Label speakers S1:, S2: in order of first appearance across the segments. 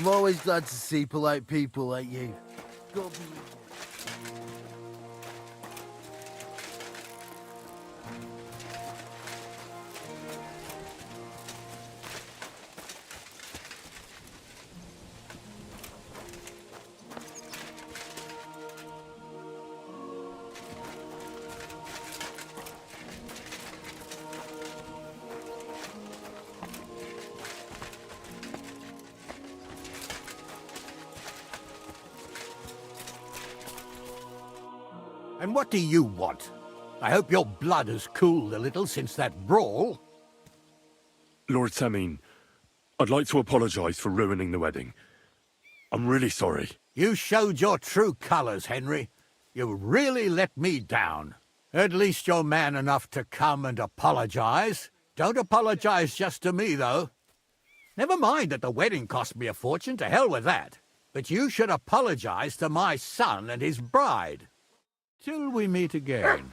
S1: I'm always glad to see polite people like you. God be with you.
S2: And what do you want? I hope your blood has cooled a little since that brawl.
S3: Lord Samin, I'd like to apologize for ruining the wedding. I'm really sorry.
S2: You showed your true colors, Henry. You really let me down. At least you're man enough to come and apologize. Don't apologize just to me, though. Never mind that the wedding cost me a fortune, to hell with that. But you should apologize to my son and his bride. Till we meet again.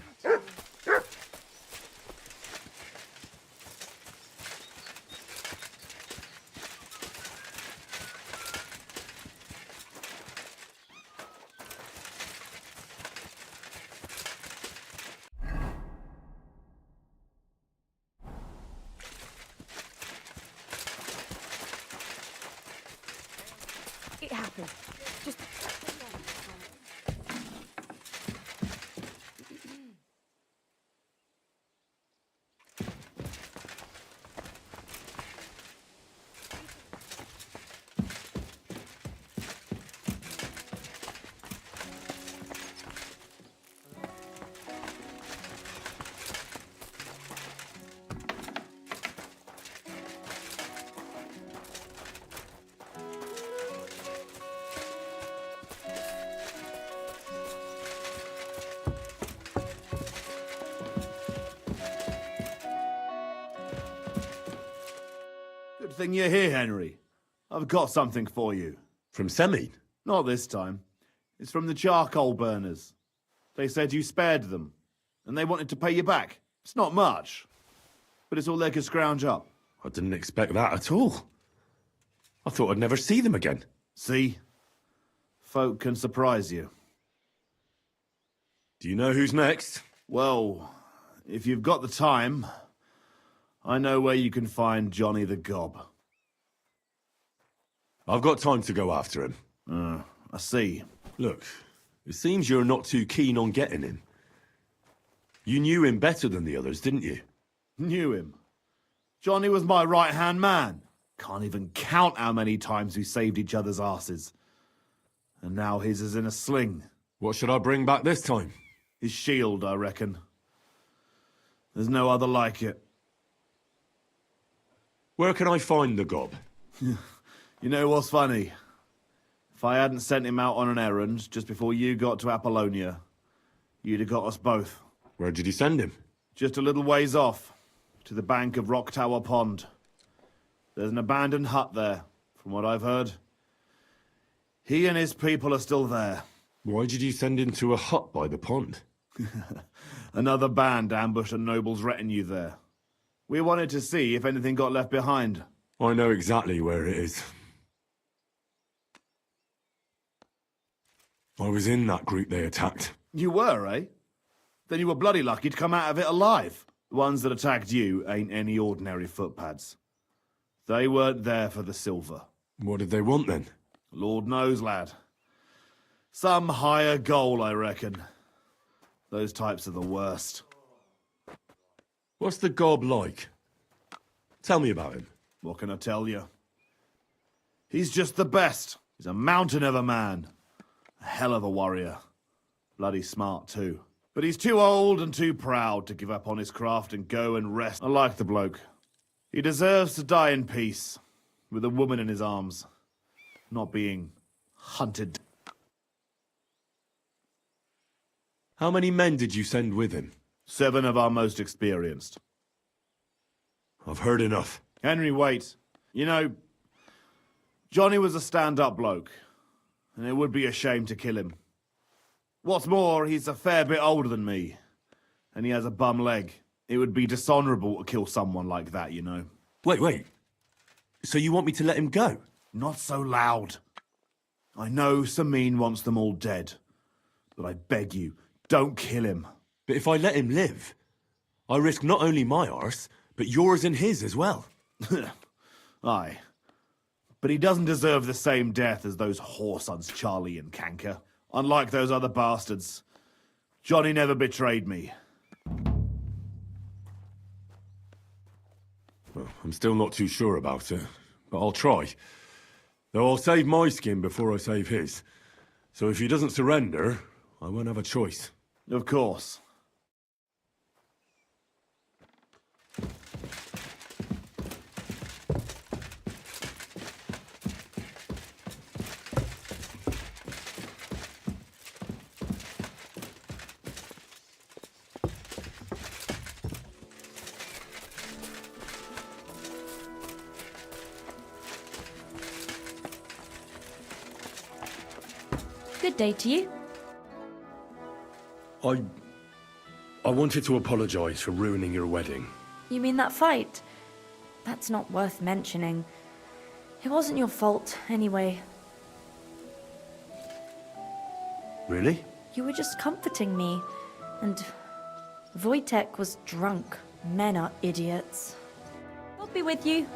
S4: nothing. Just...
S5: Good thing you're here, Henry. I've got something for you.
S3: From Semine?
S5: Not this time. It's from the charcoal burners. They said you spared them, and they wanted to pay you back. It's not much, but it's all they could scrounge up.
S3: I didn't expect that at all. I thought I'd never see them again.
S5: See? Folk can surprise you.
S3: Do you know who's next?
S5: Well, if you've got the time, I know where you can find Johnny the Gob.
S3: I've got time to go after him.
S5: I see.
S3: Look, it seems you're not too keen on getting him. You knew him better than the others, didn't you?
S5: Knew him. Johnny was my right-hand man. Can't even count how many times we saved each other's asses. And now his is in a sling.
S3: What should I bring back this time?
S5: His shield, I reckon. There's no other like it.
S3: Where can I find the gob?
S5: You know what's funny? If I hadn't sent him out on an errand just before you got to Apollonia, you'd have got us both.
S3: Where did you send him?
S5: Just a little ways off, to the bank of Rock Tower Pond. There's an abandoned hut there, from what I've heard. He and his people are still there.
S3: Why did you send him to a hut by the pond?
S5: Another band ambushed a noble's retinue there. We wanted to see if anything got left behind.
S3: I know exactly where it is. I was in that group they attacked.
S5: You were, eh? Then you were bloody lucky to come out of it alive. The ones that attacked you ain't any ordinary footpads. They weren't there for the silver.
S3: What did they want then?
S5: Lord knows, lad. Some higher goal, I reckon. Those types are the worst.
S3: What's the gob like? Tell me about him.
S5: What can I tell you? He's just the best. He's a mountain of a man. A hell of a warrior. Bloody smart, too. But he's too old and too proud to give up on his craft and go and rest. I like the bloke. He deserves to die in peace, with a woman in his arms, not being hunted.
S3: How many men did you send with him?
S5: 7 of our most experienced.
S3: I've heard enough.
S5: Henry, wait. You know, Johnny was a stand-up bloke, and it would be a shame to kill him. What's more, he's a fair bit older than me, and he has a bum leg. It would be dishonourable to kill someone like that, you know.
S3: Wait. So you want me to let him go?
S5: Not so loud. I know Semine wants them all dead, but I beg you, don't kill him.
S3: But if I let him live, I risk not only my arse, but yours and his as well.
S5: Aye. But he doesn't deserve the same death as those whoresons Charlie and Canker. Unlike those other bastards, Johnny never betrayed me.
S3: Well, I'm still not too sure about it, but I'll try. Though I'll save my skin before I save his. So if he doesn't surrender, I won't have a choice.
S5: Of course.
S4: Good day to you.
S3: I wanted to apologize for ruining your wedding.
S4: You mean that fight? That's not worth mentioning. It wasn't your fault, anyway.
S3: Really?
S4: You were just comforting me. And Wojtek was drunk. Men are idiots. I'll be with you.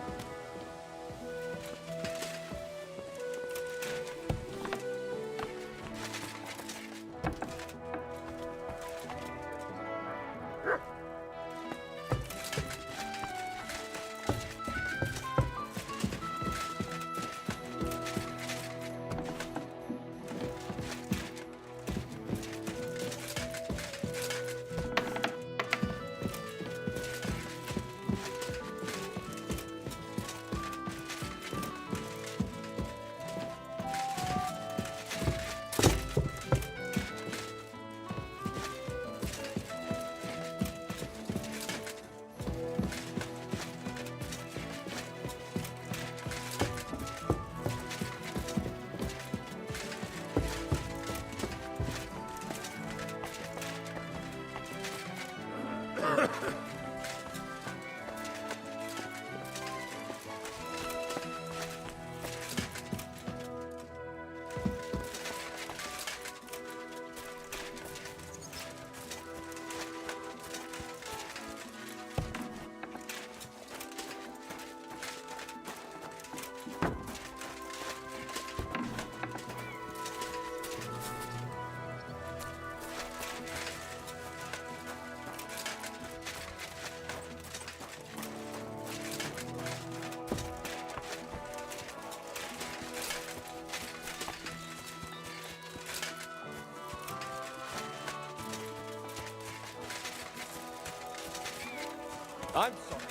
S6: I'm sorry.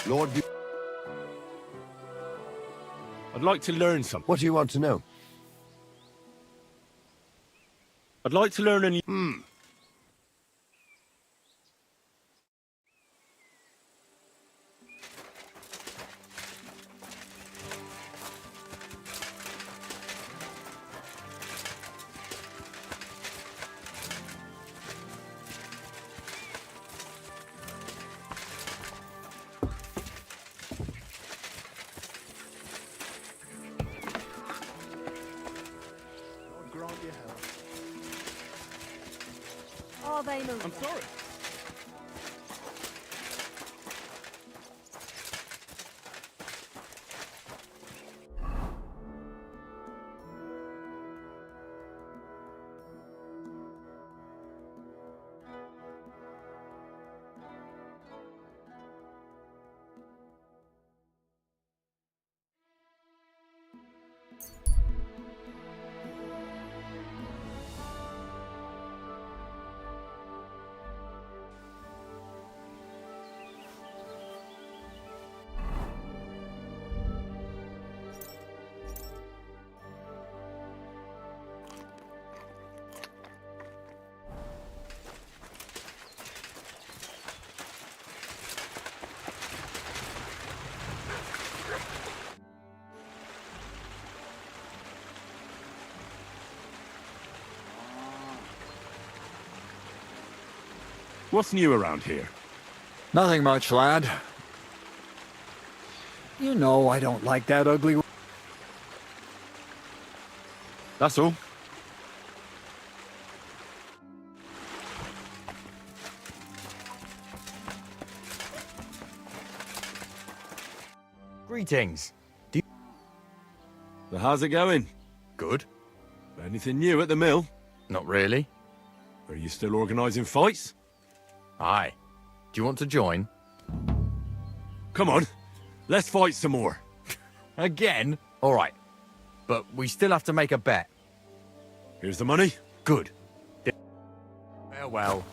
S7: Lord,
S3: I'd like to learn something.
S7: what do you want to know?
S3: I'd like to learn a new...
S4: Are they moving?
S3: I'm sorry. What's new around here?
S6: Nothing much, lad. You know I don't like that ugly... That's all. Greetings.
S3: So how's it going?
S6: Good.
S3: Anything new at the mill?
S6: Not really.
S3: Are you still organising fights?
S6: Aye. Do you want to join?
S3: Come on, let's fight some more.
S6: Again? All right. But we still have to make a bet.
S3: Here's the money.
S6: Good. Farewell.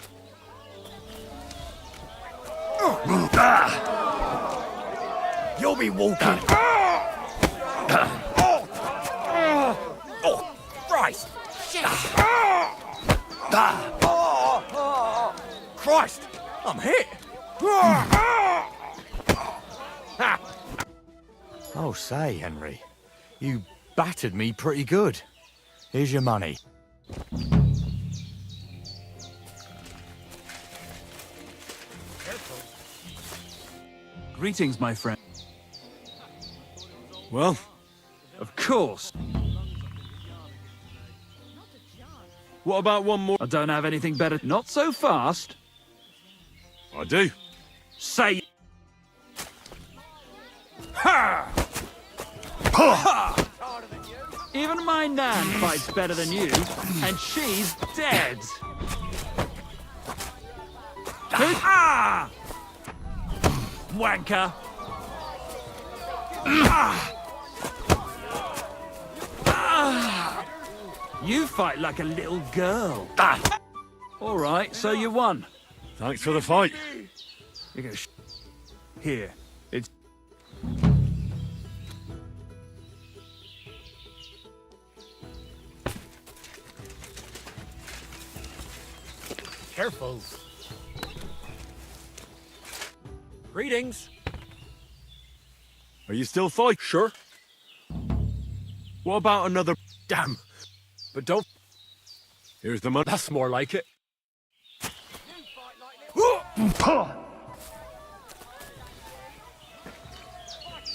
S6: You'll be walking. Oh, Christ! Shit! Christ! I'm hit! Oh, say, Henry, you battered me pretty good. Here's your money.
S8: Greetings, my friend.
S3: Well,
S8: Of course.
S3: what about one more?
S8: I don't have anything better. Not so fast.
S3: I do.
S8: Say... Ha! Ha! Even my Nan fights better than you, and she's dead. Ah! Wanker. You fight like a little girl. All right, so you won.
S3: Thanks for the fight.
S8: You go here. It's
S2: Careful.
S8: Greetings.
S3: Are you still fighting?
S7: Sure.
S3: What about another...
S7: Damn. But don't...
S3: Here's the money.
S7: That's more like it.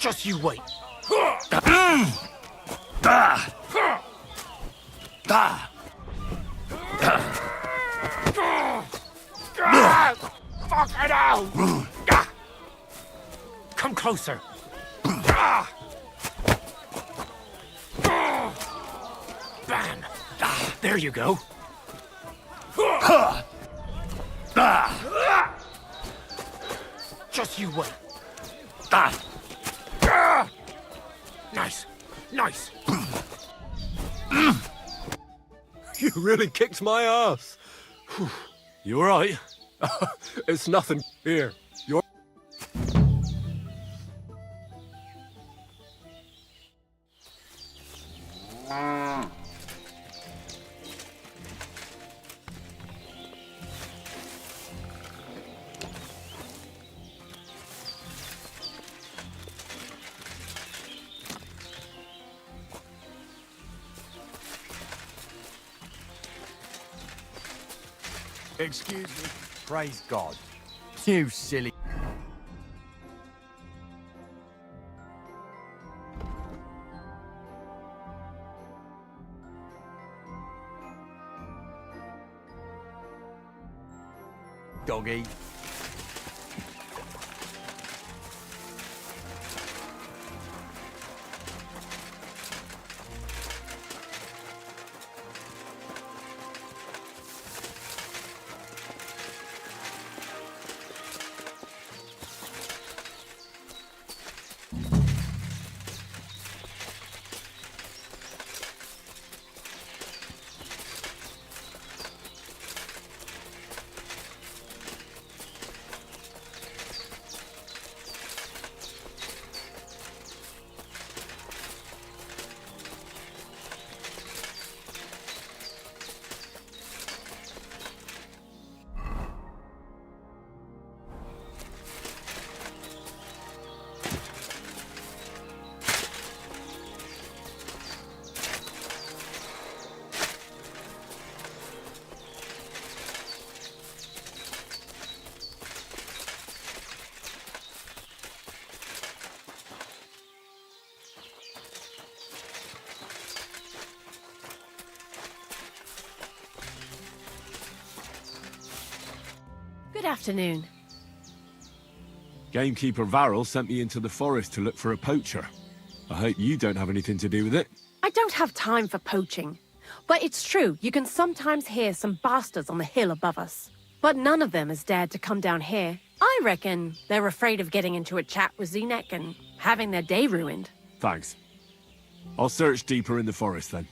S7: Just you wait. Fucking hell! Come closer. Bam! There you go. Just you wait. Nice. Nice.
S3: You really kicked my ass. You alright?
S7: It's nothing. Here. You're...
S6: Excuse me. Praise God. You silly... doggy.
S9: Good afternoon.
S3: Gamekeeper Varrel sent me into the forest to look for a poacher. I hope you don't have anything to do with it.
S9: I don't have time for poaching. But it's true, you can sometimes hear some bastards on the hill above us. But none of them has dared to come down here. I reckon they're afraid of getting into a chat with Zenek and having their day ruined.
S3: Thanks. I'll search deeper in the forest then.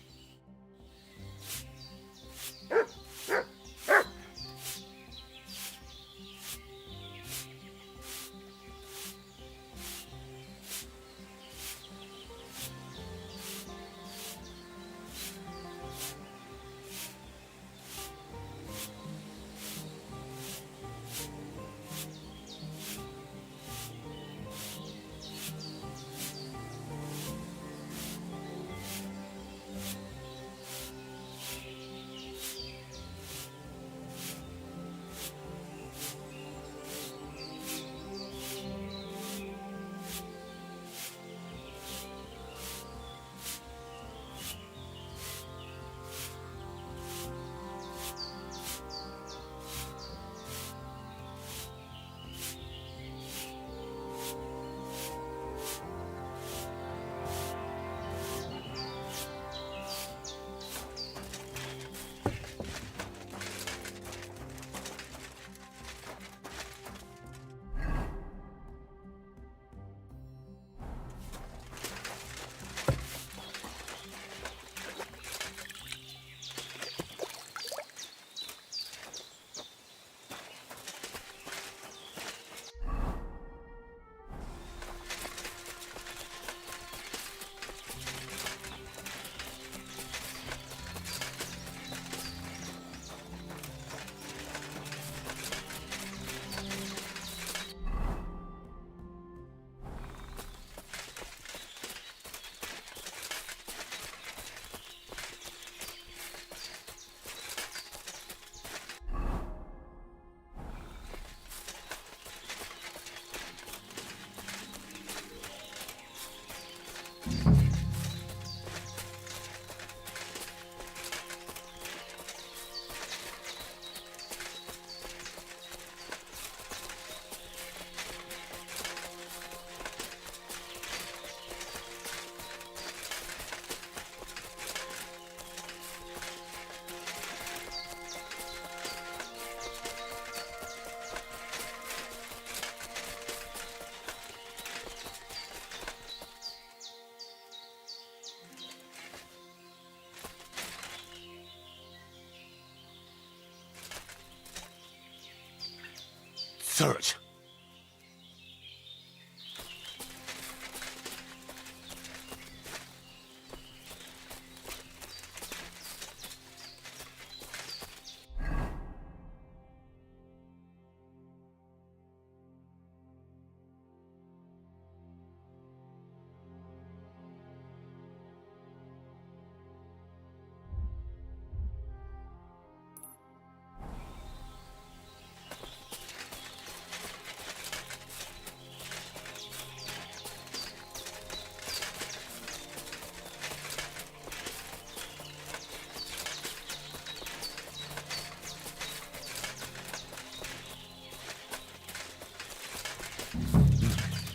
S7: Search.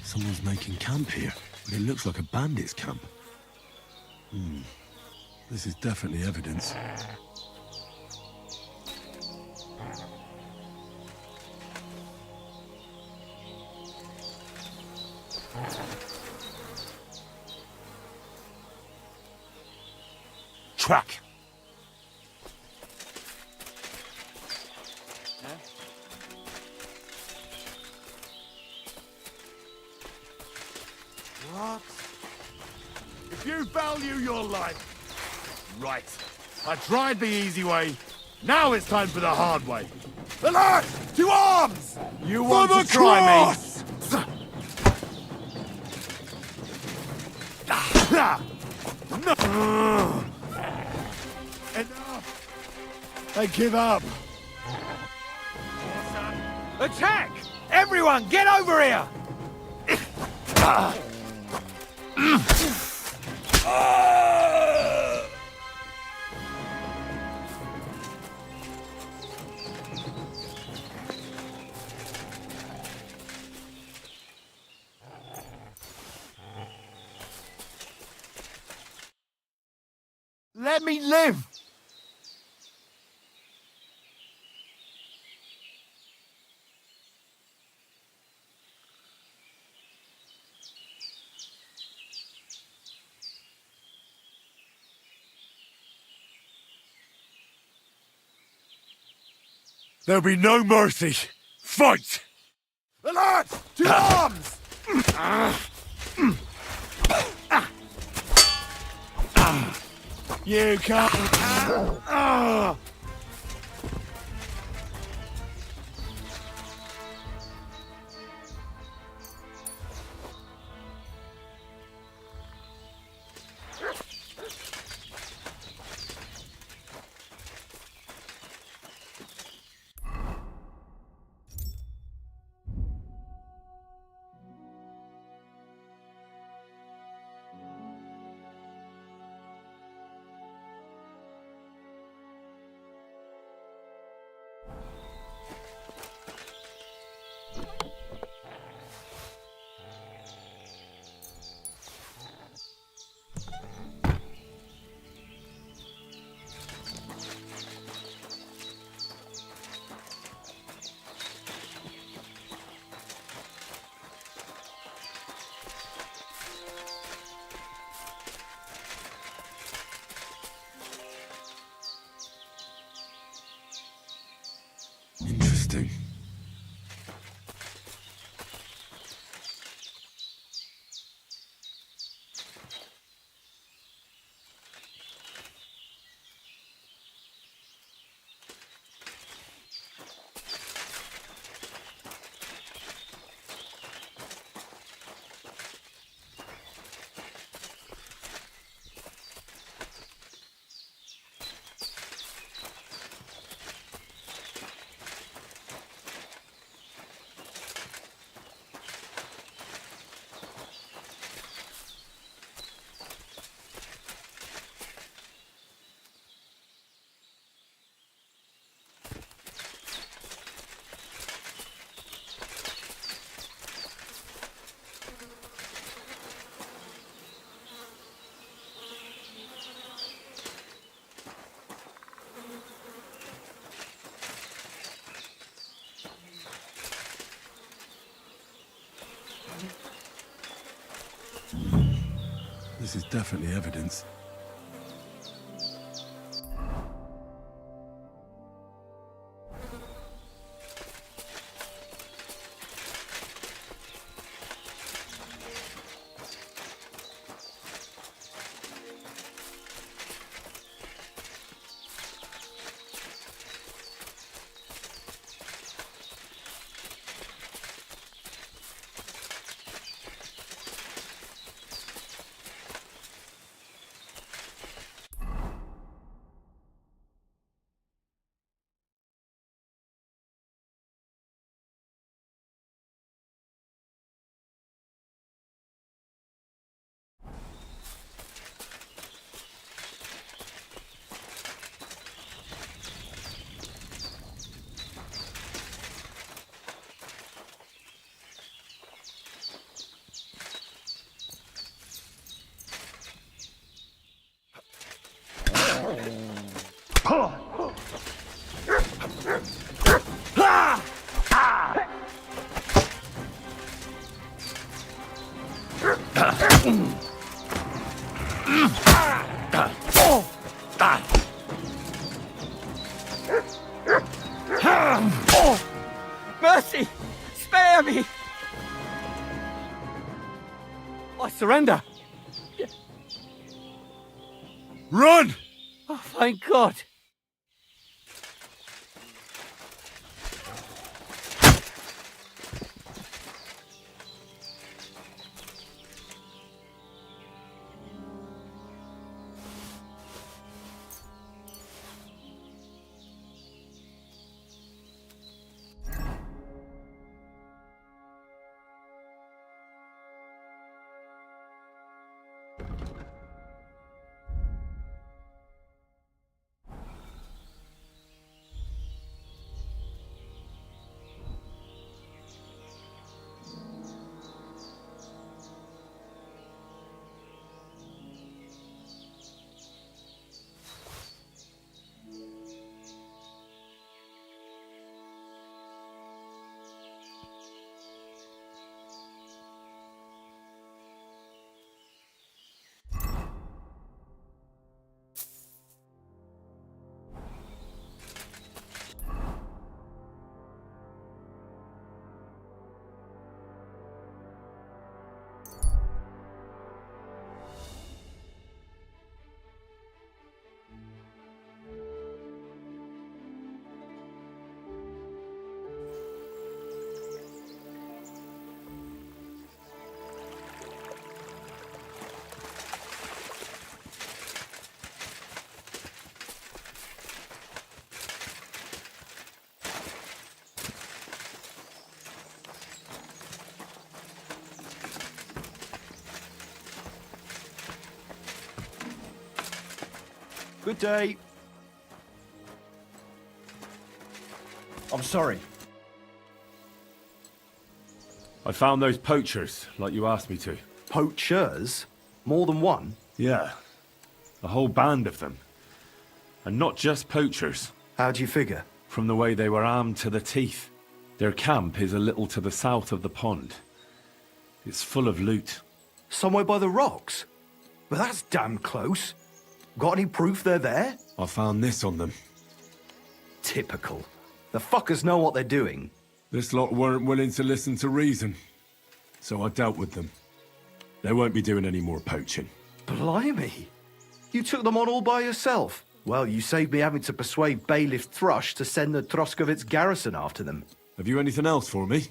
S3: Someone's making camp here, but it looks like a bandit's camp. This is definitely evidence.
S7: Track.
S5: What? If you value your life... Right. I tried the easy way. Now it's time for the hard way. The last! To arms! You want to try me? No. Enough! I give up.
S6: Attack! Everyone, get over here!
S5: Let me live!
S3: There'll be no mercy. Fight!
S5: The lads! To arms! You can't...
S3: This is definitely evidence.
S8: Mercy! Spare me! I surrender.
S3: Run!
S8: Oh, thank God.
S10: Good day. I'm sorry.
S3: I found those poachers, like you asked me to.
S10: Poachers? More than one?
S3: Yeah. A whole band of them. And not just poachers.
S10: How do you figure?
S3: From the way they were armed to the teeth. Their camp is a little to the south of the pond. It's full of loot.
S10: Somewhere by the rocks? But that's damn close. Got any proof they're there?
S3: I found this on them.
S10: Typical. The fuckers know what they're doing.
S3: This lot weren't willing to listen to reason. So I dealt with them. They won't be doing any more poaching.
S10: Blimey. You took them on all by yourself. Well, you saved me having to persuade Bailiff Thrush to send the Troskovitz garrison after them.
S3: Have you anything else for me?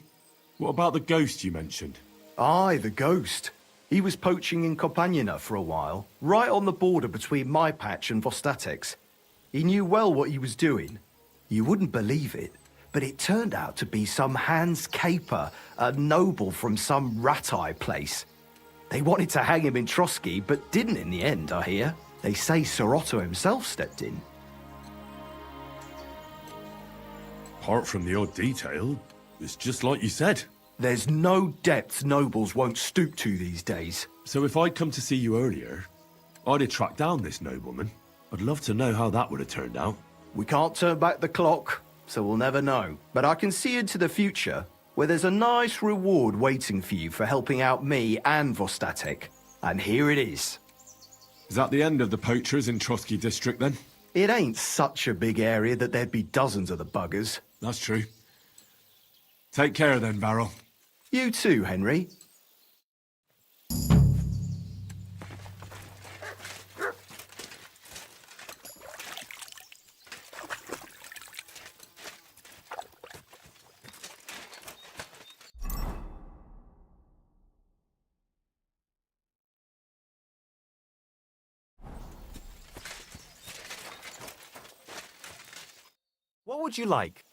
S3: What about the ghost you mentioned?
S10: Aye, the ghost. He was poaching in Kompanina for a while, right on the border between my patch and Vostatek's. He knew well what he was doing. You wouldn't believe it, but it turned out to be some Hans Caper, a noble from some rat-eye place. They wanted to hang him in Trotsky, but didn't in the end, I hear. They say Sir Otto himself stepped in.
S3: Apart from the odd detail, it's just like you said.
S10: There's no depths nobles won't stoop to these days.
S3: So if I'd come to see you earlier, I'd have tracked down this nobleman. I'd love to know how that would have turned out.
S10: We can't turn back the clock, so we'll never know. But I can see into the future, where there's a nice reward waiting for you for helping out me and Vostatek. And here it is.
S3: Is that the end of the poachers in Trotsky district, then?
S10: It ain't such a big area that there'd be dozens of the buggers.
S3: That's true. Take care, then, Varro.
S10: You too, Henry.
S6: What would you like?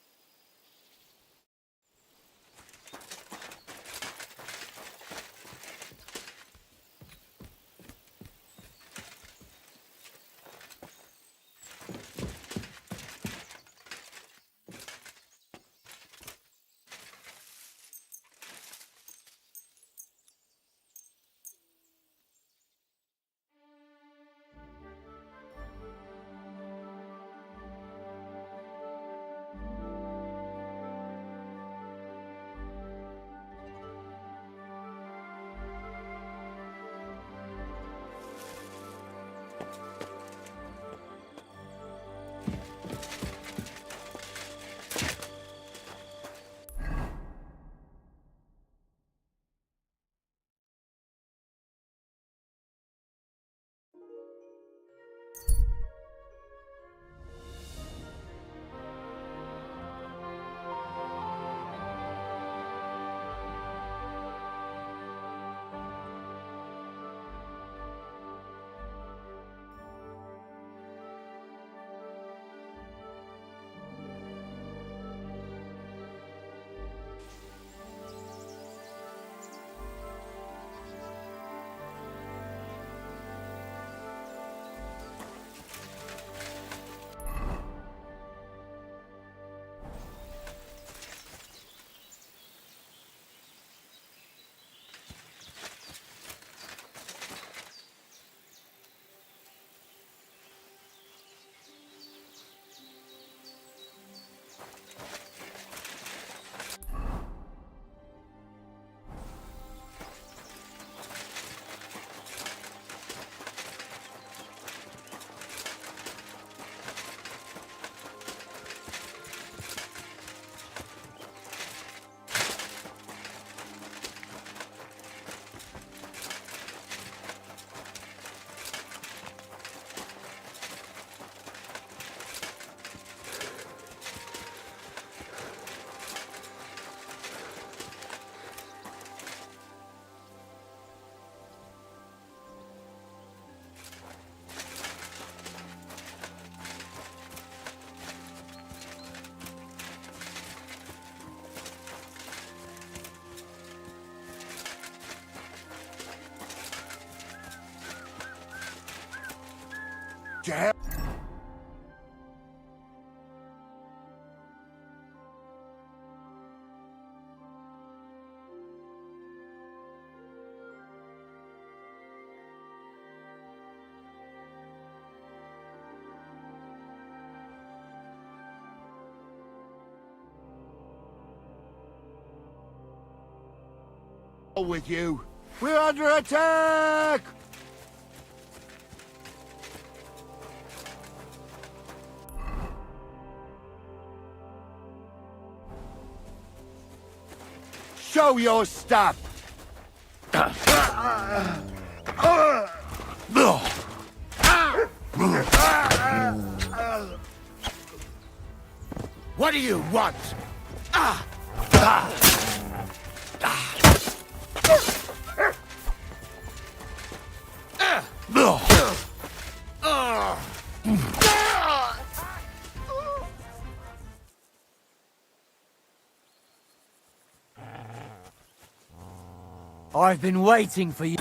S1: With you. We're under attack! Show your stuff!
S2: What do you want?
S6: I've been waiting for you.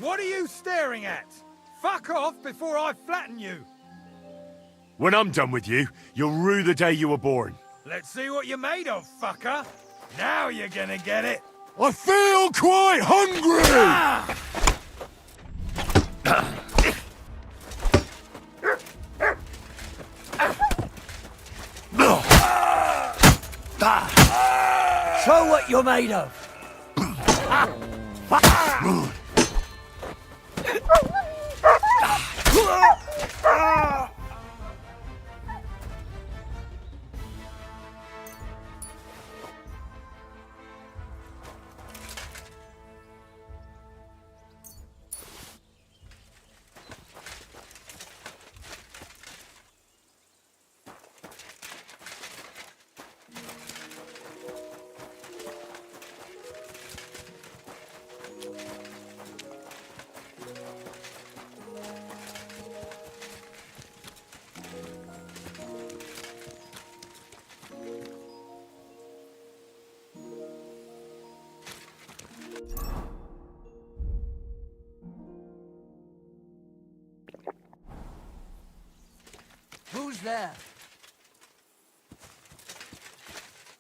S6: What are you staring at? Fuck off before I flatten you.
S3: When I'm done with you, you'll rue the day you were born.
S6: Let's see what you're made of, fucker. Now you're gonna get it.
S3: I feel quite hungry!
S1: Show what you're made of. Who's there?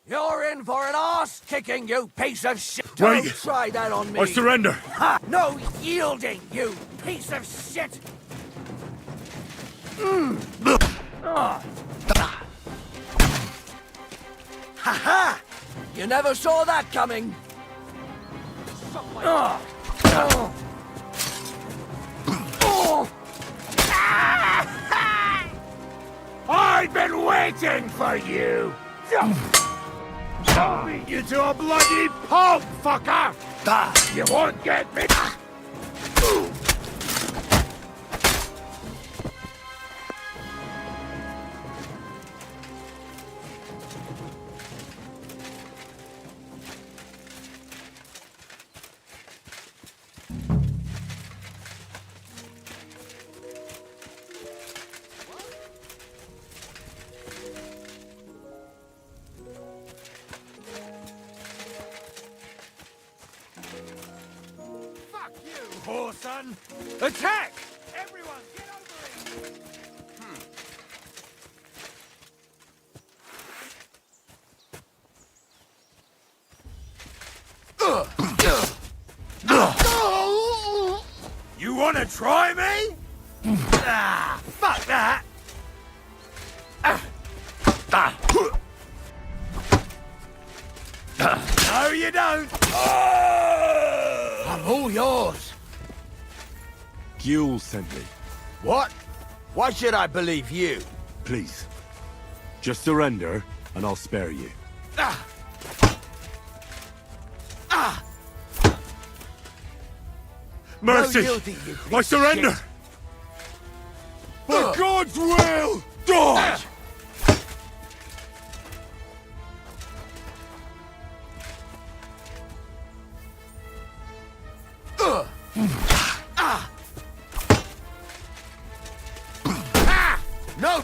S1: You're in for an arse kicking, you piece of shit! Don't
S3: Wait.
S1: try that on me!
S3: I surrender!
S1: Ha! No yielding, you piece of shit! Ha ha! You never saw that coming!
S7: I've been waiting for you! I'll beat you to a bloody pulp, fucker! You won't get me!
S6: Fuck you, whoreson! Attack! Everyone, get over here! You wanna try me? Fuck that! No, you don't!
S1: I'm all yours!
S3: Gule sent me.
S1: What? Why should I believe you?
S3: Please. Just surrender, and I'll spare you. Mercy!
S1: No yielding, you piece
S3: I
S1: of
S3: surrender!
S1: shit.
S3: By God's will! Die!
S1: No!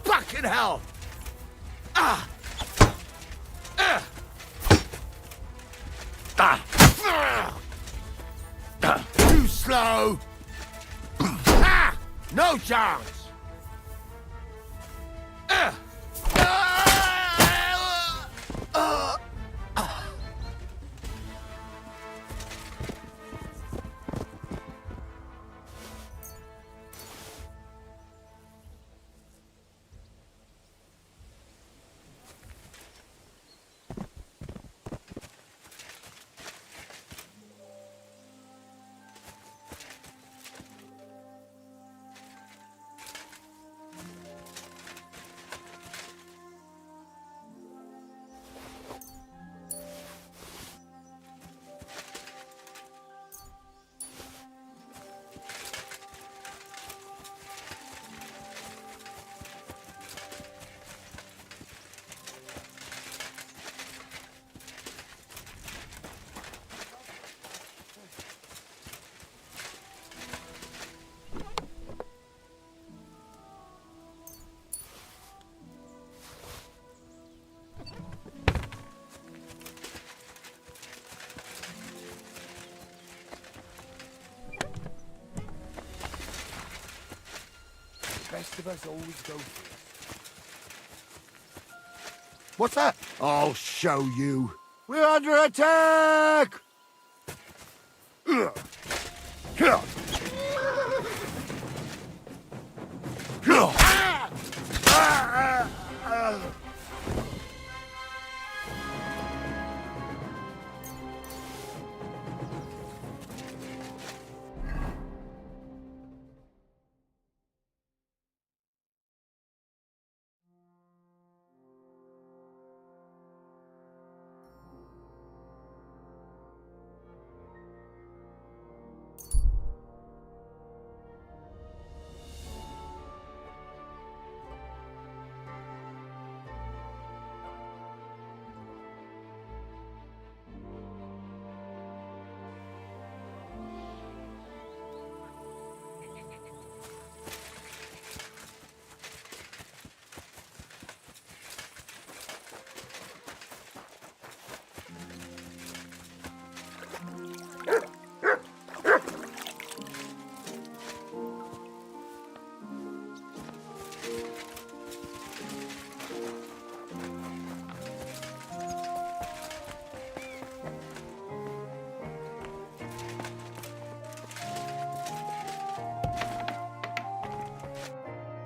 S1: Fucking hell! Too slow! No chance! of us always go first.
S2: What's that? I'll show you. We're under attack!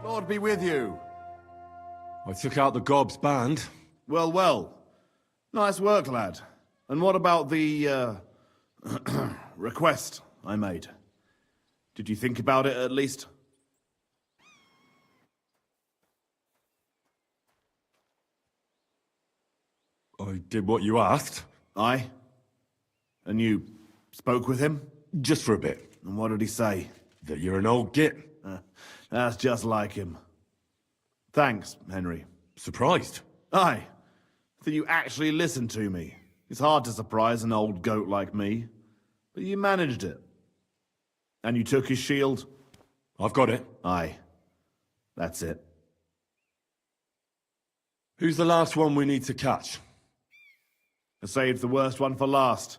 S5: Lord be with you.
S3: I took out the gob's band.
S5: Well, well. Nice work, lad. And what about the, request I made? Did you think about it, at least?
S3: I did what you asked.
S5: Aye? And you spoke with him?
S3: Just for a bit.
S5: And what did he say?
S3: That you're an old git.
S5: That's just like him. Thanks, Henry.
S3: Surprised.
S5: Aye. That you actually listened to me. It's hard to surprise an old goat like me. But you managed it. And you took his shield?
S3: I've got it.
S5: Aye. That's it.
S3: Who's the last one we need to catch?
S5: I saved the worst one for last.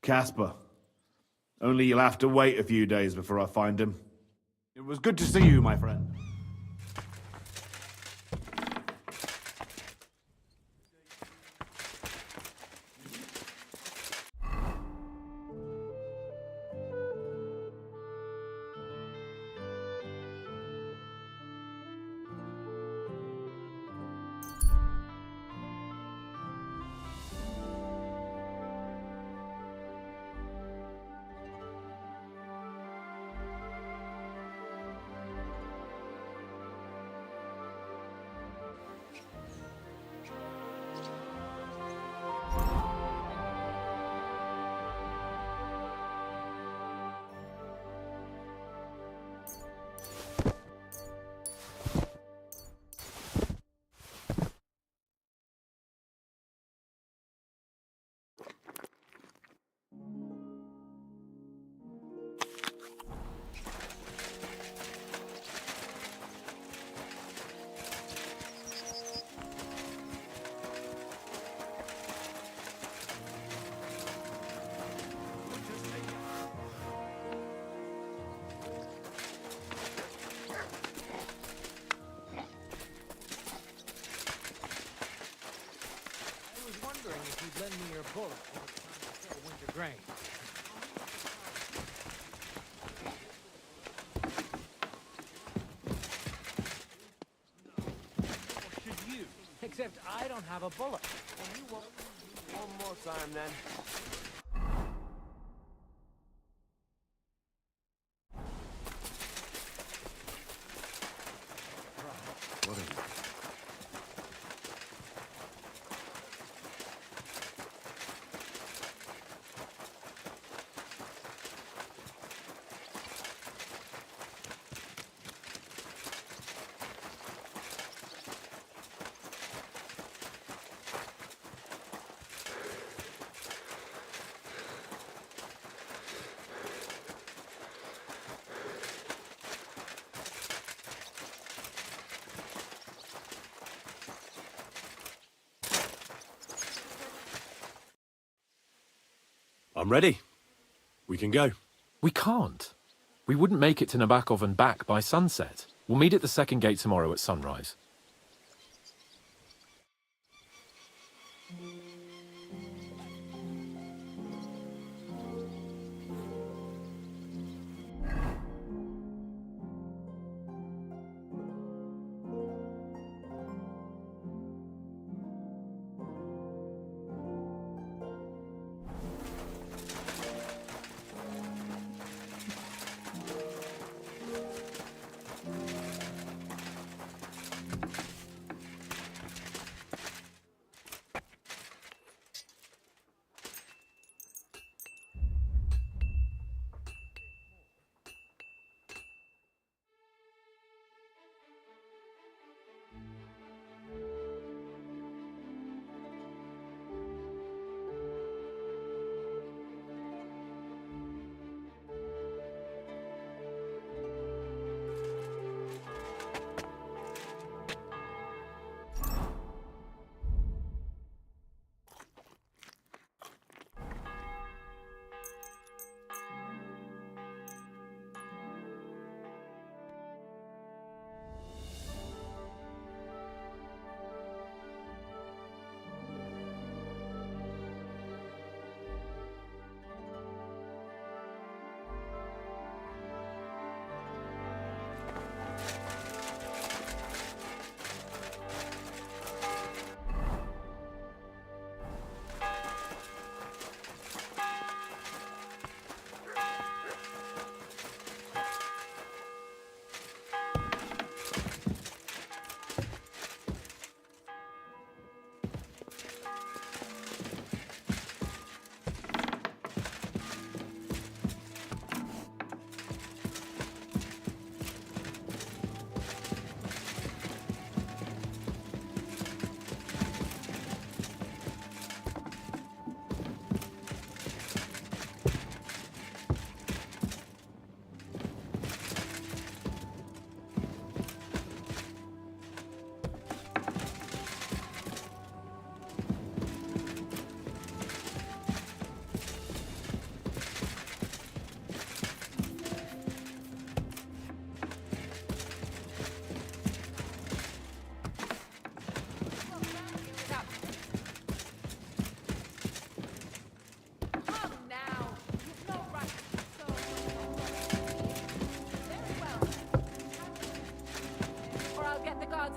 S5: Casper. Only you'll have to wait a few days before I find him. It was good to see you, my friend.
S6: Lend me your bullet when it's time to fill winter grain. Or should you? Except I don't have a bullet. Well, you won't. One more time, then.
S3: What is it? I'm ready. We can go.
S11: We can't. We wouldn't make it to Nabokov and back by sunset. We'll meet at the second gate tomorrow at sunrise.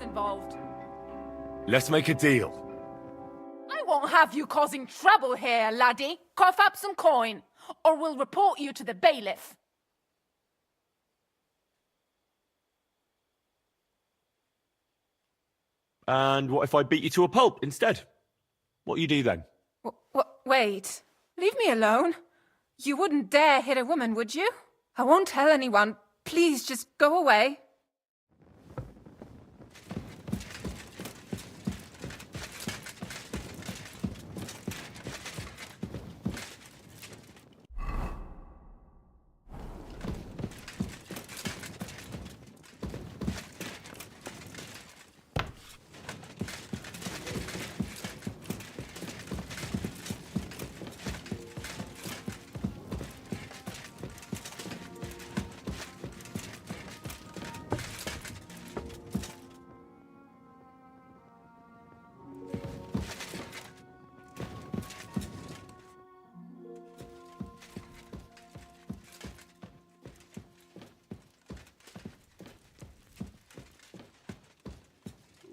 S12: Involved.
S3: Let's make a deal.
S12: I won't have you causing trouble here, laddie. Cough up some coin, or we'll report you to the bailiff.
S13: And what if I beat you to a pulp instead? What you do then?
S12: Wait. Leave me alone. You wouldn't dare hit a woman, would you? I won't tell anyone. Please, just go away.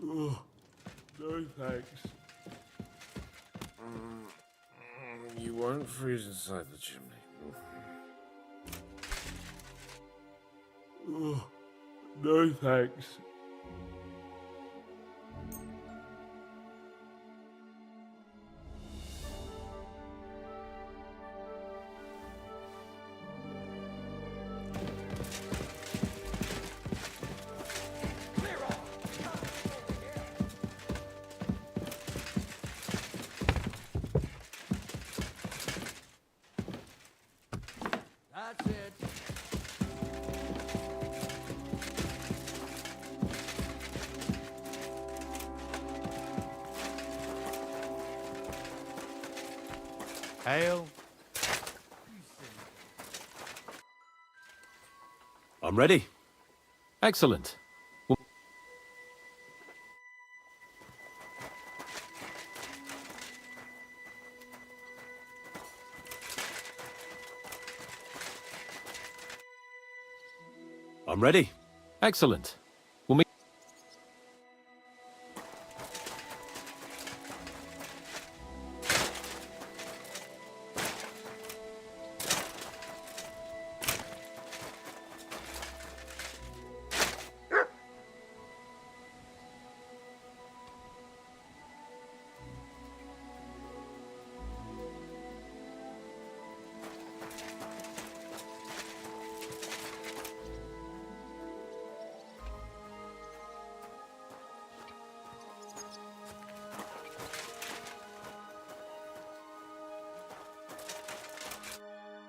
S3: Oh, no thanks.
S14: You won't freeze inside the chimney.
S3: Oh, no thanks.
S2: That's it.
S6: Hail.
S11: I'm ready. Excellent.
S3: I'm ready.
S11: Excellent. We'll meet.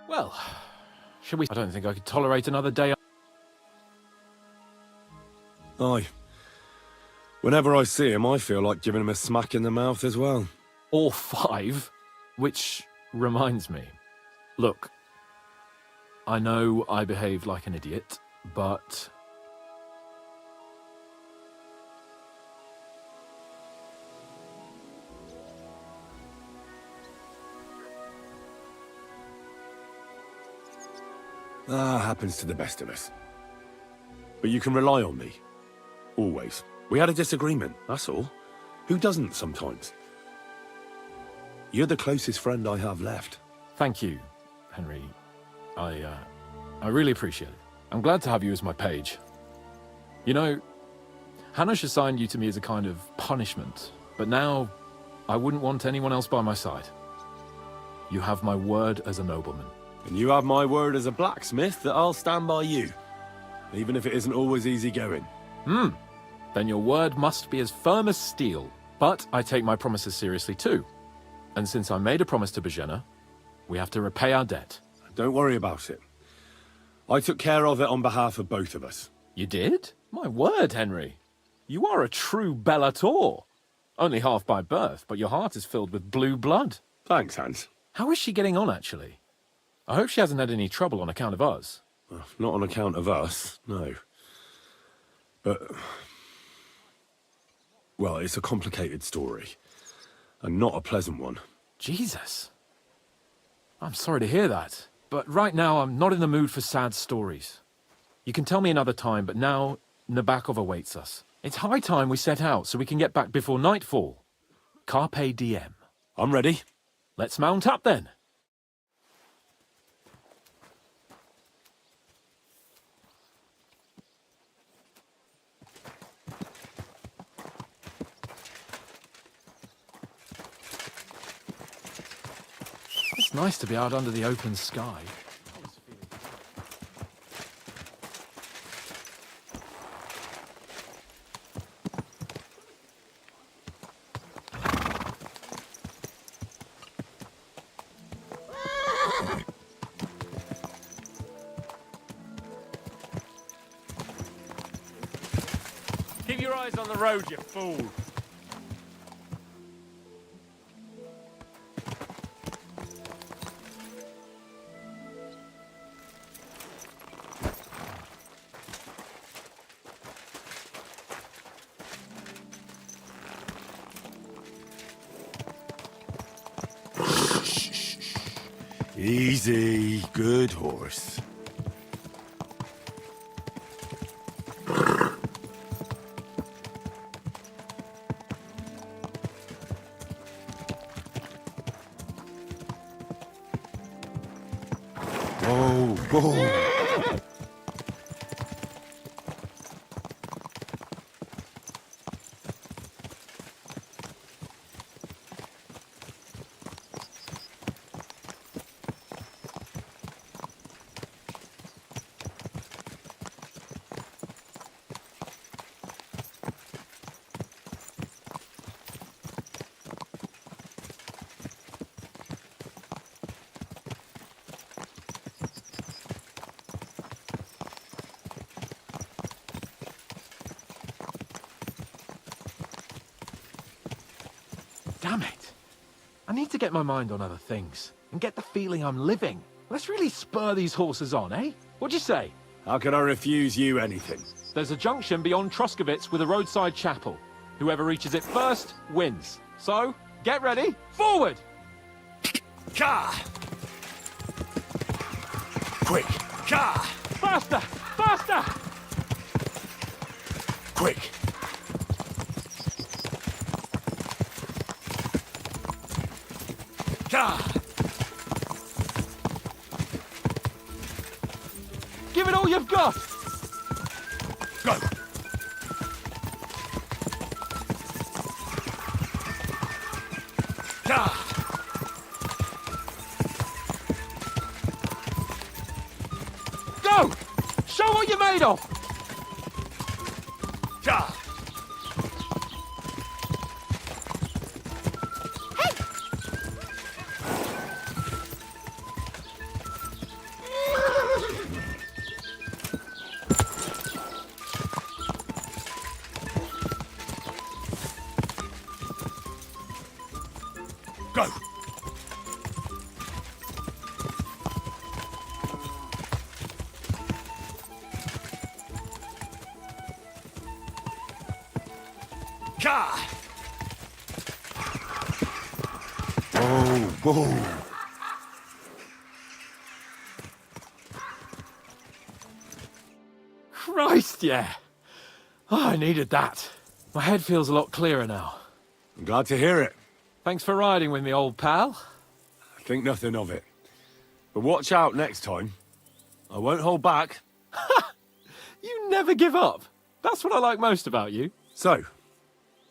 S11: Well, should we? I don't think I could tolerate another day.
S3: Aye. Whenever I see him, I feel like giving him a smack in the mouth as well.
S11: Or 5, which reminds me. Look, I know I behaved like an idiot, but
S3: happens to the best of us. But you can rely on me. Always. We had a disagreement, that's all. Who doesn't sometimes? You're the closest friend I have left.
S11: thank you, Henry. I really appreciate it. I'm glad to have you as my page. You know, Hanish assigned you to me as a kind of punishment, but now I wouldn't want anyone else by my side. You have my word as a nobleman.
S3: And you have my word as a blacksmith that I'll stand by you. Even if it isn't always easy going.
S11: Then your word must be as firm as steel. But I take my promises seriously too. And since I made a promise to Bajena, we have to repay our debt.
S3: Don't worry about it. I took care of it on behalf of both of us.
S11: You did? My word, Henry. You are a true Bellator. Only half by birth, but your heart is filled with blue blood.
S3: Thanks, Hans.
S11: How is she getting on, actually? I hope she hasn't had any trouble on account of us.
S3: Well, not on account of us, no. But... well, it's a complicated story. And not a pleasant one.
S11: Jesus. I'm sorry to hear that. But right now, I'm not in the mood for sad stories. You can tell me another time, but now Nabokov awaits us. It's high time we set out so we can get back before nightfall. Carpe diem.
S3: I'm ready.
S11: Let's mount up then. It's nice to be out under the open sky.
S14: Keep your eyes on the road, you fool.
S3: Easy, good horse. Whoa, whoa.
S11: Damn it. I need to get my mind on other things and get the feeling I'm living. Let's really spur these horses on, eh? What'd you say?
S3: How can I refuse you anything?
S11: There's a junction beyond Troskovitz with a roadside chapel. Whoever reaches it first wins. So, get ready. Forward!
S3: Ka! Quick! Ka!
S11: Faster! Faster!
S2: quick.
S11: Give it all you've got!
S2: Go!
S11: Go! Show what you're made of!
S2: Go!
S3: Whoa.
S11: Christ, yeah. Oh, I needed that. My head feels a lot clearer now.
S3: I'm glad to hear it.
S11: Thanks for riding with me, old pal.
S3: Think nothing of it. But watch out next time. I won't hold back.
S11: You never give up. That's what I like most about you.
S3: So,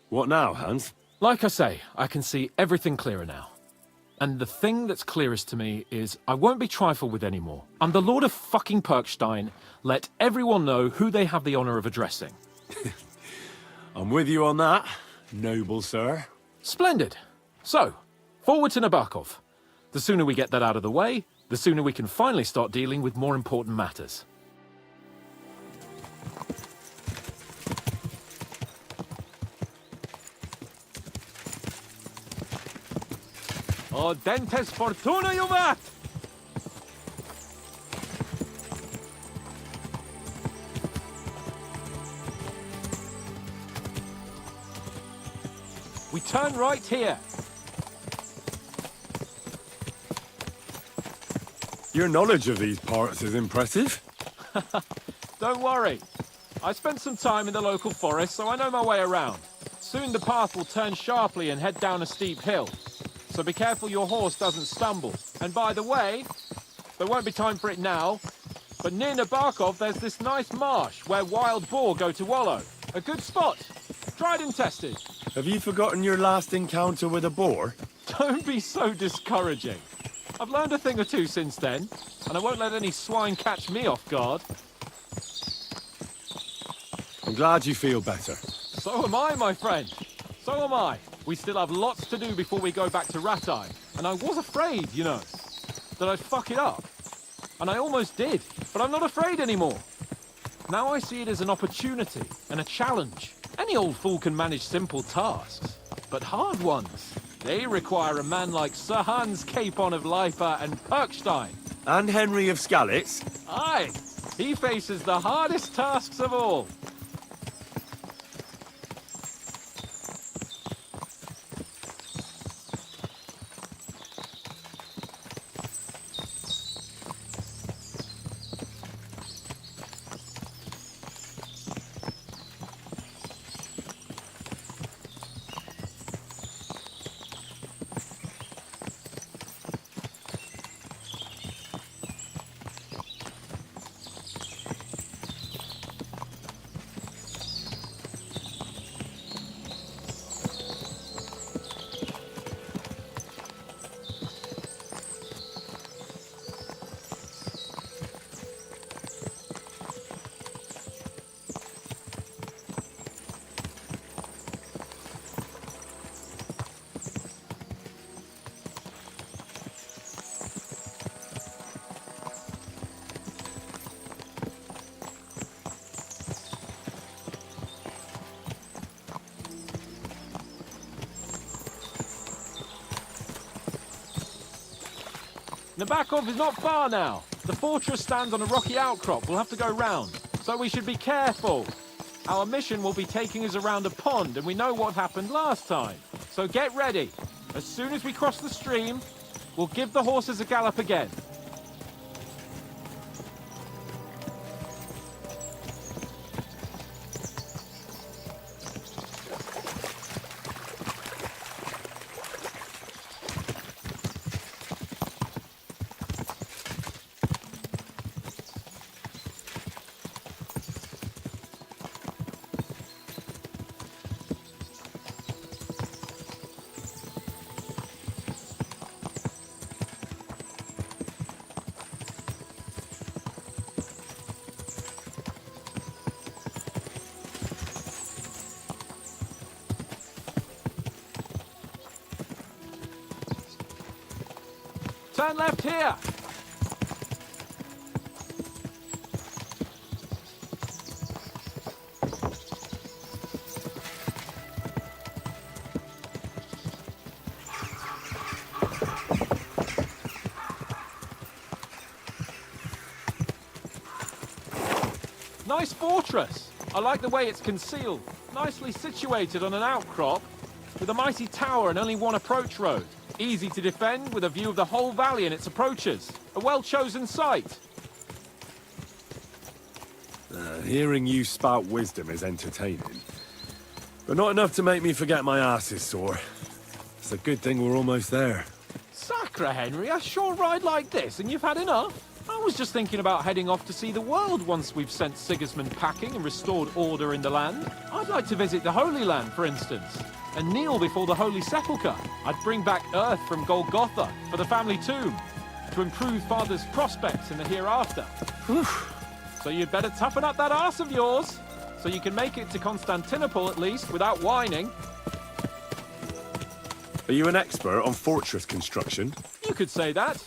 S3: what now, Hans?
S11: Like I say, I can see everything clearer now. And the thing that's clearest to me is I won't be trifled with anymore. I'm the Lord of fucking Perkstein. Let everyone know who they have the honor of addressing.
S3: I'm with you on that, noble sir.
S11: Splendid. So, forward to Nabokov. The sooner we get that out of the way, the sooner we can finally start dealing with more important matters. O dentes fortuna juvat! We turn right here.
S3: Your knowledge of these parts is impressive.
S11: Don't worry. I spent some time in the local forest, so I know my way around. Soon the path will turn sharply and head down a steep hill. So be careful your horse doesn't stumble. And by the way, there won't be time for it now, but near Nabokov there's this nice marsh where wild boar go to wallow. A good spot. Tried and tested.
S3: Have you forgotten your last encounter with a boar?
S11: Don't be so discouraging. I've learned a thing or two since then, and I won't let any swine catch me off guard.
S3: I'm glad you feel better.
S11: So am I, my friend. So am I. We still have lots to do before we go back to Rattay. And I was afraid, you know, that I'd fuck it up. And I almost did, but I'm not afraid anymore. Now I see it as an opportunity and a challenge. Any old fool can manage simple tasks, but hard ones, they require a man like Sir Hans Capon of Leipa and Perkstein.
S3: And Henry of Skalitz?
S11: Aye, he faces the hardest tasks of all. Nabokov is not far now. The fortress stands on a rocky outcrop. We'll have to go round, so we should be careful. Our mission will be taking us around a pond, and we know what happened last time. So get ready. As soon as we cross the stream, we'll give the horses a gallop again. Turn left here! Nice fortress. I like the way it's concealed. Nicely situated on an outcrop, with a mighty tower and only one approach road. Easy to defend, with a view of the whole valley and its approaches. A well-chosen site.
S3: Hearing you spout wisdom is entertaining. But not enough to make me forget my arse is sore. It's a good thing we're almost there.
S11: Sacre, Henry, a short ride like this and you've had enough? I was just thinking about heading off to see the world once we've sent Sigismund packing and restored order in the land. I'd like to visit the Holy Land, for instance, and kneel before the Holy Sepulchre. I'd bring back earth from Golgotha for the family tomb, to improve Father's prospects in the hereafter. Whew. So you'd better toughen up that arse of yours, so you can make it to Constantinople at least, without whining.
S3: Are you an expert on fortress construction?
S11: You could say that.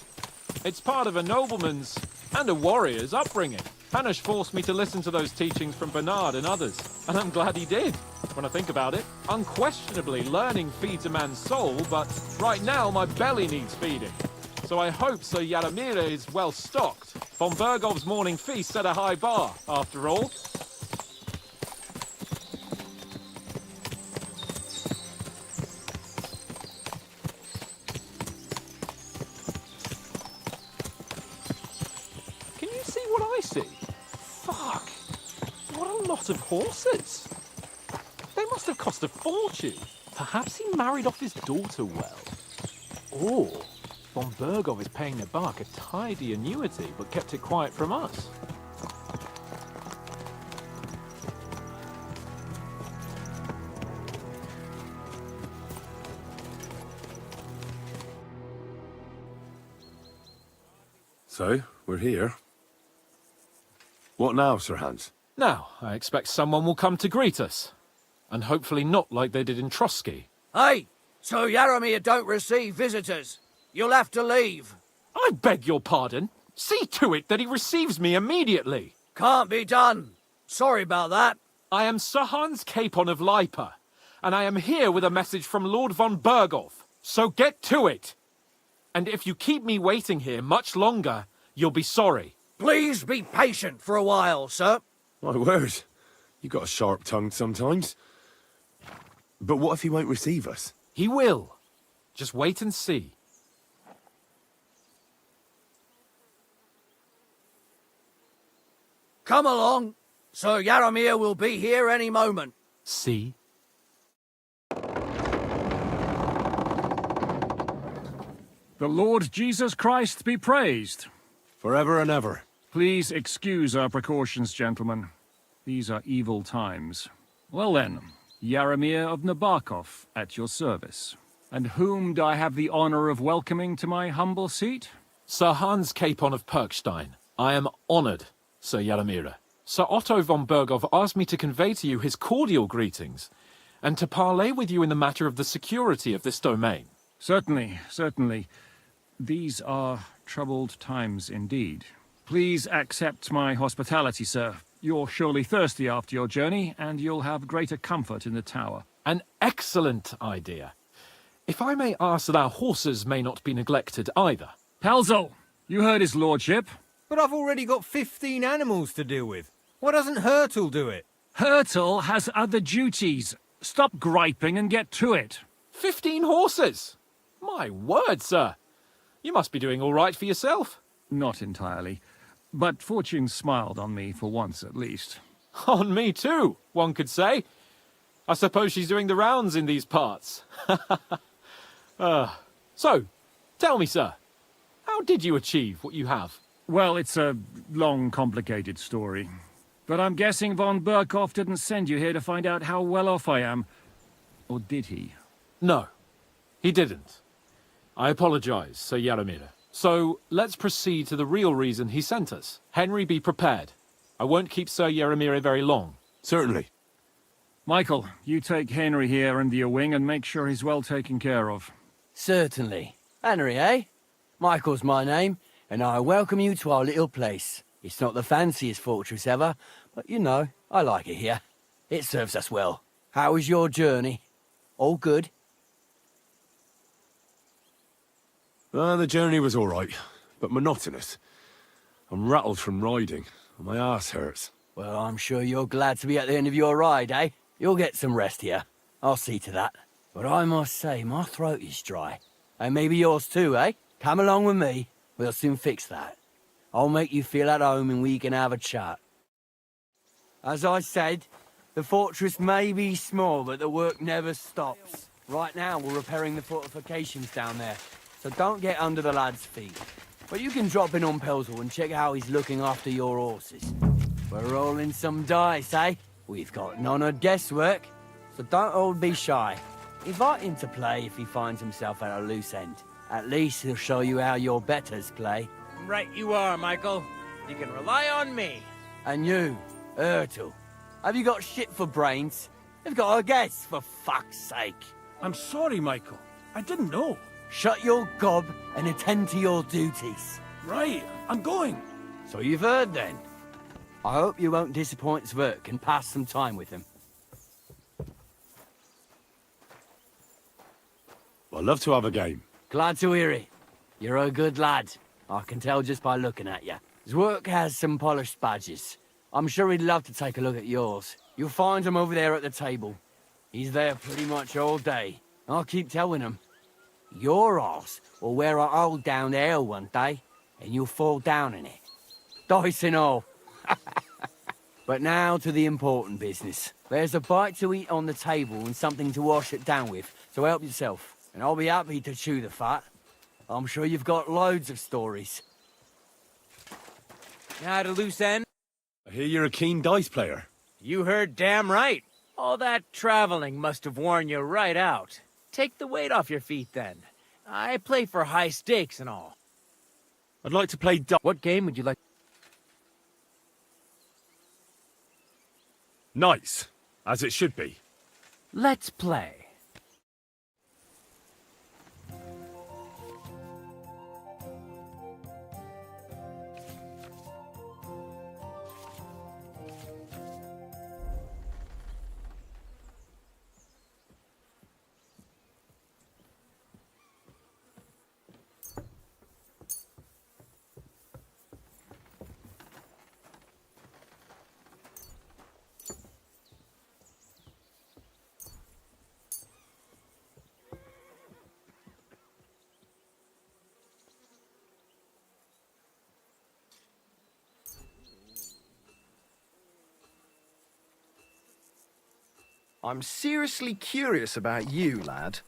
S11: It's part of a nobleman's and a warrior's upbringing. Hanush forced me to listen to those teachings from Bernard and others, and I'm glad he did, when I think about it. Unquestionably, learning feeds a man's soul, but right now my belly needs feeding. So I hope Sir Yaramira is well stocked. Von Bergov's morning feast set a high bar, after all. Can you see what I see? Fuck! What a lot of horses! They must have cost a fortune. Perhaps he married off his daughter well. Or Von Bergov is paying Nabark a tidy annuity, but kept it quiet from us.
S3: So, we're here. What now, Sir Hans?
S11: Now, I expect someone will come to greet us. And hopefully not like they did in Trotsky.
S15: Hey! So Yaramir don't receive visitors. You'll have to leave.
S11: I beg your pardon. See to it that he receives me immediately.
S15: Can't be done. Sorry about that.
S11: I am Sir Hans Capon of Lipa, and I am here with a message from Lord von Bergov. So get to it. And if you keep me waiting here much longer, you'll be sorry.
S15: Please be patient for a while, sir.
S3: My word. You got a sharp tongue sometimes. But what if he won't receive us?
S11: He will. Just wait and see.
S15: Come along. Sir Yaramir will be here any moment.
S11: See?
S16: The Lord Jesus Christ be praised.
S3: Forever and ever.
S16: Please excuse our precautions, gentlemen. These are evil times. Well then, Yaramir of Nabokov at your service. And whom do I have the honor of welcoming to my humble seat?
S11: Sir Hans Capon of Perkstein. I am honored, Sir Yaramira. Sir Otto von Bergov asked me to convey to you his cordial greetings, and to parley with you in the matter of the security of this domain.
S16: Certainly, certainly. These are troubled times indeed. Please accept my hospitality, sir. You're surely thirsty after your journey, and you'll have greater comfort in the tower.
S11: An excellent idea. If I may ask that our horses may not be neglected either.
S16: Pelzel, you heard his lordship.
S17: But I've already got 15 animals to deal with. Why doesn't Hurtle do it?
S16: Hurtle has other duties. Stop griping and get to it.
S11: 15 horses? My word, sir. You must be doing all right for yourself.
S16: Not entirely. But fortune smiled on me for once at least.
S11: On me too, one could say. I suppose she's doing the rounds in these parts. So, tell me, sir, how did you achieve what you have?
S16: Well, it's a long, complicated story. But I'm guessing von Berkov didn't send you here to find out how well off I am. Or did he?
S11: No, he didn't. I apologize, Sir Yaramira. So, let's proceed to the real reason he sent us. Henry, be prepared. I won't keep Sir Yaramira very long.
S3: Certainly.
S16: Michael, you take Henry here under your wing and make sure he's well taken care of.
S15: Certainly. Henry, eh? Michael's my name, and I welcome you to our little place. It's not the fanciest fortress ever, but you know, I like it here. It serves us well. How was your journey? All good?
S3: The journey was all right, but monotonous. I'm rattled from riding, and my ass hurts.
S15: Well, I'm sure you're glad to be at the end of your ride, eh? You'll get some rest here. I'll see to that. But I must say, my throat is dry. And maybe yours too, eh? Come along with me. We'll soon fix that. I'll make you feel at home and we can have a chat. As I said, the fortress may be small, but the work never stops. Right now, we're repairing the fortifications down there, so don't get under the lad's feet. But you can drop in on Pelzel and check how he's looking after your horses. We're rolling some dice, eh? We've got none of guesswork, so don't all be shy. Invite him to play if he finds himself at a loose end. At least he'll show you how your betters play.
S17: Right you are, Michael. You can rely on me.
S15: And you, Ertel, have you got shit for brains? You've got a guess, for fuck's sake.
S14: I'm sorry, Michael. I didn't know.
S15: Shut your gob and attend to your duties.
S14: Right, I'm going.
S15: So you've heard then. I hope you won't disappoint Zwerk and pass some time with him.
S3: I'd love to have a game.
S15: Glad to hear it. You're a good lad. I can tell just by looking at you. Zwerk has some polished badges. I'm sure he'd love to take a look at yours. You'll find him over there at the table. He's there pretty much all day. I'll keep telling him. Your arse will wear a hole down the hill one day, and you'll fall down in it. Dice and all. But now to the important business. There's a bite to eat on the table and something to wash it down with, so help yourself. And I'll be happy to chew the fat. I'm sure you've got loads of stories.
S17: Now to loose end?
S3: I hear you're a keen dice player.
S17: You heard damn right. All that traveling must have worn you right out. Take the weight off your feet, then. I play for high stakes and all.
S3: I'd like to play dice.
S17: What game would you like?
S3: Nice, as it should be.
S17: Let's play.
S10: I'm seriously curious about you, lad.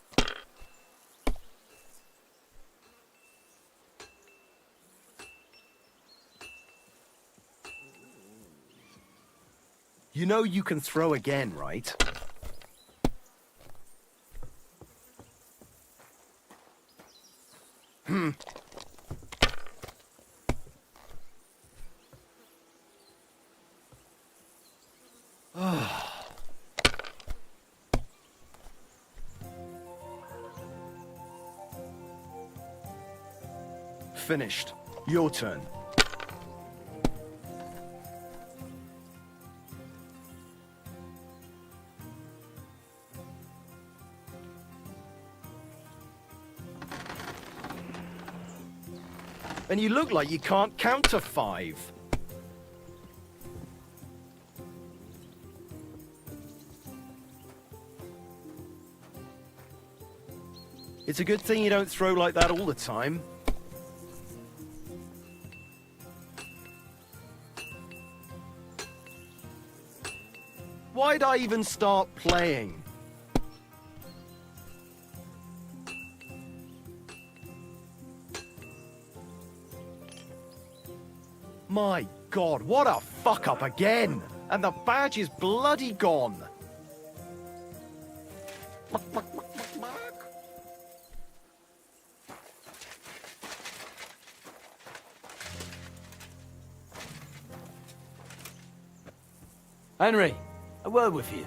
S10: You know you can throw again, right? Finished. Your turn. And you look like you can't count to 5. It's a good thing you don't throw like that all the time. Why'd I even start playing? My God, what a fuck up again! And the badge is bloody gone!
S15: Henry, a word with you.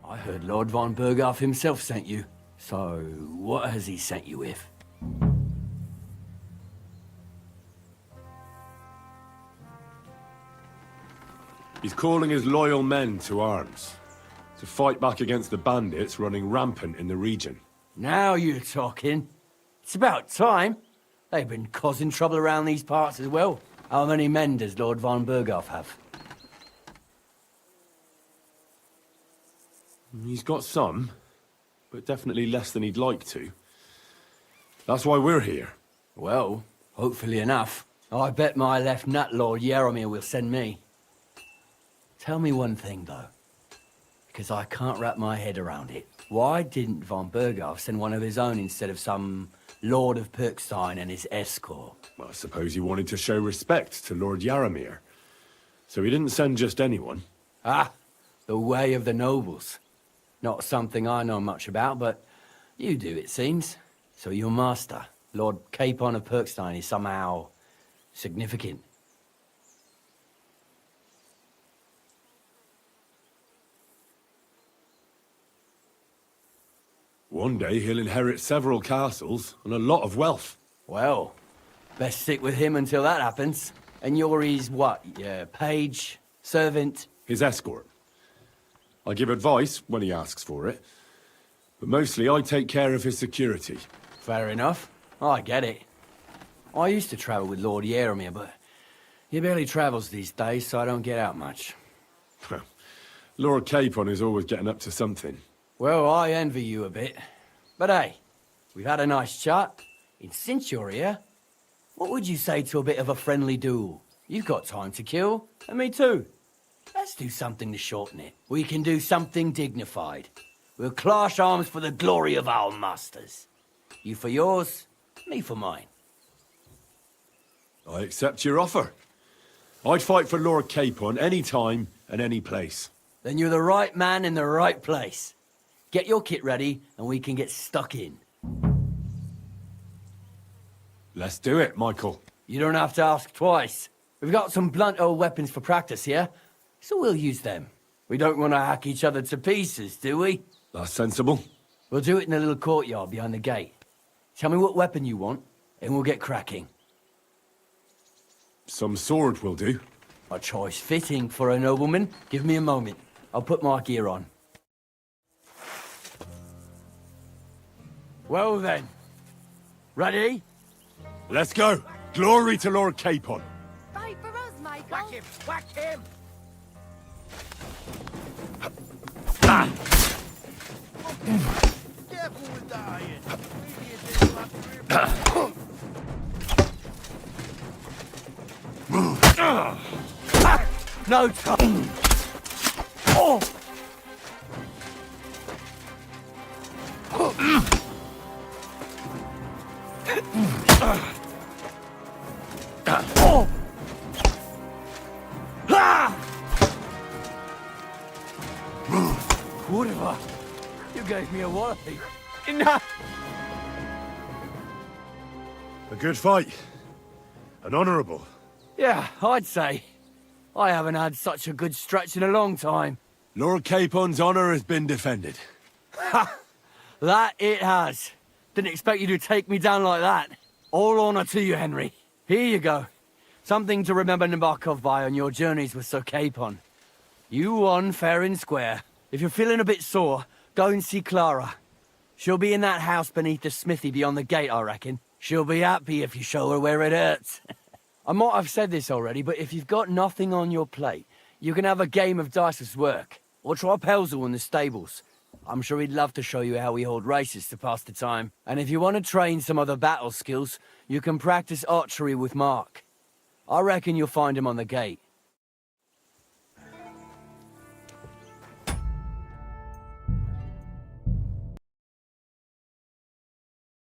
S15: I heard Lord von Berghoff himself sent you. So, what has he sent you with?
S3: He's calling his loyal men to arms, to fight back against the bandits running rampant in the region.
S15: Now you're talking. It's about time. They've been causing trouble around these parts as well. How many men does Lord von Berghoff have?
S3: He's got some, but definitely less than he'd like to. That's why we're here.
S15: Well, hopefully enough. I bet my left nut Lord Yaromir will send me. Tell me one thing, though, because I can't wrap my head around it. Why didn't von Berghoff send one of his own instead of some Lord of Pirkstein and his escort?
S3: Well, I suppose he wanted to show respect to Lord Yaromir. So he didn't send just anyone.
S15: Ah, the way of the nobles. Not something I know much about, but you do, it seems. So your master, Lord Capon of Pirkstein, is somehow significant.
S3: One day he'll inherit several castles and a lot of wealth.
S15: Well, best stick with him until that happens. And you're his what? Page? Servant?
S3: His escort. I give advice when he asks for it, but mostly I take care of his security.
S15: Fair enough. I get it. I used to travel with Lord Yaromir, but he barely travels these days, so I don't get out much.
S3: Lord Capon is always getting up to something.
S15: Well, I envy you a bit. But hey, we've had a nice chat. And since you're here, what would you say to a bit of a friendly duel? You've got time to kill, and me too. Let's do something to shorten it. We can do something dignified. We'll clash arms for the glory of our masters. You for yours, me for mine.
S3: I accept your offer. I'd fight for Lord Capon any time and any place.
S15: Then you're the right man in the right place. Get your kit ready, and we can get stuck in.
S3: Let's do it, Michael.
S15: You don't have to ask twice. We've got some blunt old weapons for practice here, so we'll use them. We don't want to hack each other to pieces, do we?
S3: That's sensible.
S15: We'll do it in the little courtyard behind the gate. Tell me what weapon you want, and we'll get cracking.
S3: Some sword will do.
S15: A choice fitting for a nobleman. Give me a moment. I'll put my gear on. Well then. Ready?
S3: Let's go. Glory to Lord Capon.
S9: Fight for us, Michael.
S17: Whack him! Whack him!
S1: Careful with the iron. Maybe it didn't last
S15: No time. Oh. Oh. Whatever. You gave me a wallopy.
S17: Enough!
S3: A good fight. An honourable.
S15: Yeah, I'd say. I haven't had such a good stretch in a long time.
S3: Lord Capon's honour has been defended.
S15: Ha! That it has. Didn't expect you to take me down like that. All honour to you, Henry. Here you go. Something to remember Nabokov by on your journeys with Sir Capon. You won fair and square. If you're feeling a bit sore, go and see Clara. She'll be in that house beneath the smithy beyond the gate, I reckon. She'll be happy if you show her where it hurts. I might have said this already, but if you've got nothing on your plate, you can have a game of dice's work. Or try Pelzel in the stables. I'm sure he'd love to show you how we hold races to pass the time. And if you want to train some other battle skills, you can practice archery with Mark. I reckon you'll find him on the gate.